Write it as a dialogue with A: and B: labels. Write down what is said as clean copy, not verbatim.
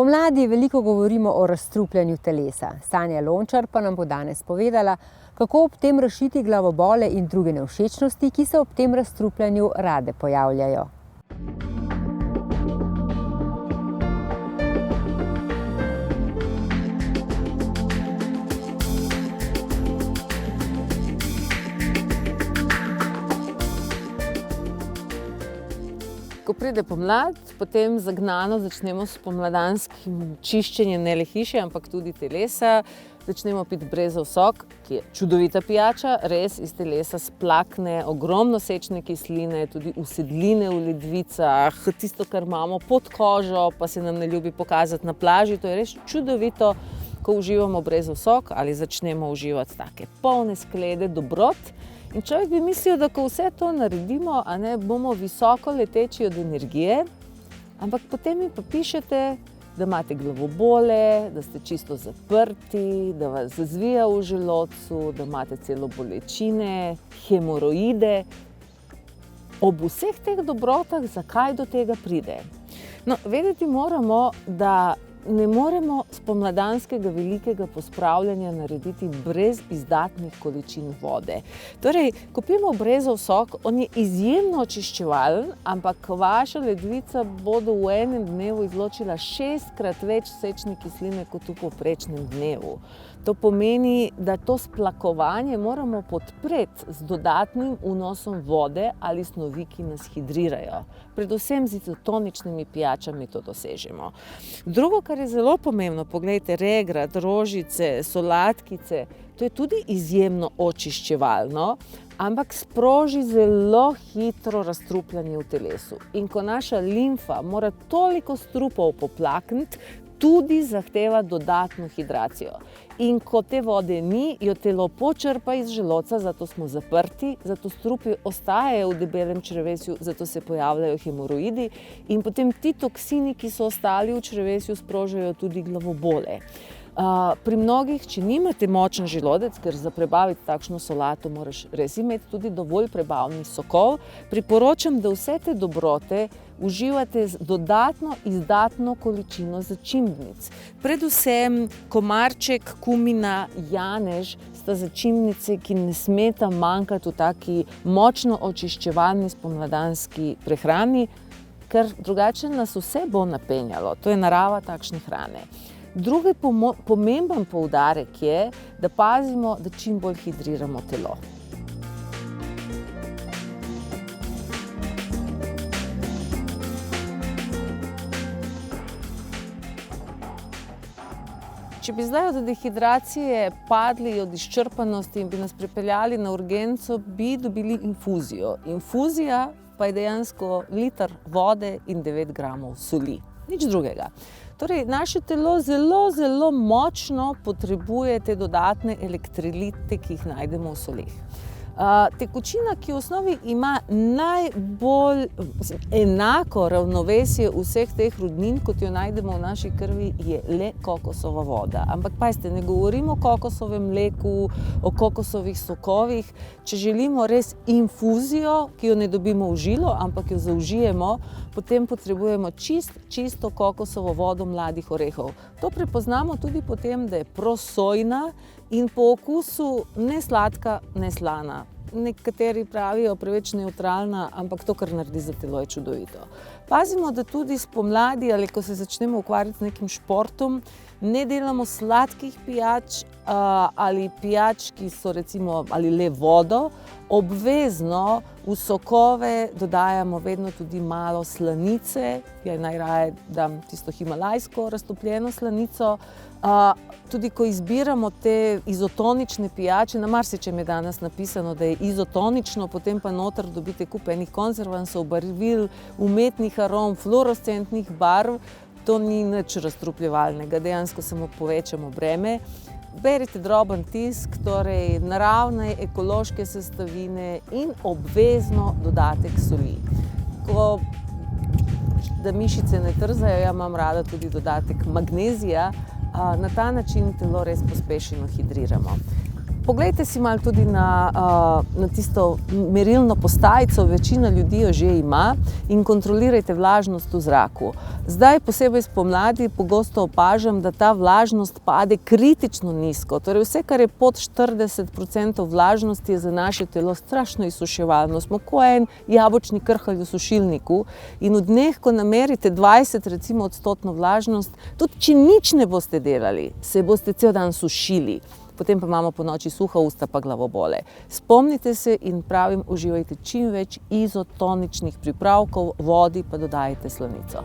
A: Pomladi veliko govorimo o razstrupljanju telesa. Sanja Lončar pa nam bo danes povedala, kako ob tem rešiti glavobole in druge nevšečnosti, ki se ob tem razstrupljanju rade pojavljajo.
B: Ko pride pomlad, potem zagnano začnemo s pomladanskim čiščenjem ne le hiše, ampak tudi telesa. Začnemo piti brezov sok, ki je čudovita pijača, res iz telesa splakne ogromno sečne kisline, tudi usedline v ledvicah, tisto, kar imamo pod kožo, pa se nam ne ljubi pokazati na plaži. To je res čudovito, ko uživamo brezov sok ali začnemo uživati take polne sklede dobrot. In človek bi mislil, da ko vse to naredimo, bomo visoko leteči od energije, ampak potem mi pa pišete, da imate glavobole, da ste čisto zaprti, da vas zazvija v želodcu, da imate celo bolečine, hemoroide. Ob vseh teh dobrotah, zakaj do tega pride? No, vedeti moramo, da ne moremo spomladanskega velikega pospravljanja narediti brez izdatnih količin vode. Torej, ko pijemo brezov sok, on je izjemno očiščevalen, ampak vaša ledvica bodo v enem dnevu izločila 6-krat več sečne kisline kot v povprečnem dnevu. To pomeni, da to splakovanje moramo podpreti z dodatnim vnosom vode ali snovi, ki nas hidrirajo. Predvsem z izotoničnimi pijačami to dosežemo. Drugo, kar je zelo pomembno, poglejte, regrat, rožice, solatkice, to je tudi izjemno očiščevalno, ampak sproži zelo hitro razstrupljanje v telesu. In ko naša limfa mora toliko strupov poplakniti, tudi zahteva dodatno hidracijo. In ko te vode ni, jo telo počrpa iz želodca, zato smo zaprti, zato strupi ostajajo v debelem črevesju, zato se pojavljajo hemoroidi in potem ti toksini, ki so ostali v črevesju, sprožajo tudi glavobole. Pri mnogih, če nimate močen želodec, ker za prebaviti takšno solato moraš res imeti tudi dovolj prebavnih sokov, priporočam, da vse te dobrote uživate z dodatno izdatno količino začimbnic. Predvsem komarček, kumina, janež sta začimbnice, ki ne smeta manjkati v taki močno očiščevalni spomladanski prehrani, ker drugače nas vse bo napenjalo. To je narava takšne hrane. Drugi pomemben poudarek je, da pazimo, da čim bolj hidriramo telo. Če bi zdaj od dehidracije padli od izčrpanosti in bi nas pripeljali na urgenco, bi dobili infuzijo. Infuzija pa je dejansko liter vode in 9 gramov soli. Nič drugega. Torej, naše telo zelo močno potrebuje te dodatne elektrolite, ki jih najdemo v soleh. Tekočina, ki v osnovi ima najbolj enako ravnovesje vseh teh rudnin, kot jo najdemo v naši krvi, je le kokosova voda. Ampak pazite, ne govorimo o kokosovem mleku, o kokosovih sokovih. Če želimo res infuzijo, ki jo ne dobimo v žilo, ampak jo zaužijemo, potem potrebujemo čisto kokosovo vodo mladih orehov. To prepoznamo tudi po tem, da je prosojna in po okusu ne sladka, ne slana. Nekateri pravijo preveč nevtralna, ampak to, kar naredi za telo, je čudovito. Pazimo, da tudi spomladi ali ko se začnemo ukvarjati z nekim športom, ne delamo sladkih pijač ali pijač, ki so recimo ali le vodo. Obvezno v sokove dodajamo vedno tudi malo slanice. Ja, najraje dam tisto himalajsko raztopljeno slanico. Tudi ko izbiramo te izotonične pijače, na marsičem je danes napisano, da je izotonično, potem pa noter dobite kup enih konzervansov, barvil, umetnih arom, fluorescentnih barv. To ni nič razstrupljevalnega, dejansko samo povečamo breme. Berite droben tisk, torej naravne, ekološke sestavine in obvezno dodatek soli. Da mišice ne trzajo, ja imam rada tudi dodatek magnezija, na ta način telo res pospešeno hidriramo. Poglejte si malo tudi na tisto merilno postajico, večina ljudi jo že ima, in kontrolirajte vlažnost v zraku. Zdaj, posebej spomladi, pogosto opažam, da ta vlažnost pade kritično nizko. Torej vse, kar je pod 40% vlažnosti, je za naše telo strašno izsuševalno. Smo kot en jabolčni krhalj v sušilniku in v dneh, ko namerite 20% vlažnost, tudi če nič ne boste delali, se boste cel dan sušili. Potem pa imamo po noči suha usta pa glavobole. Spomnite se in pravim, uživajte čim več izotoničnih pripravkov, vodi pa dodajte slanico.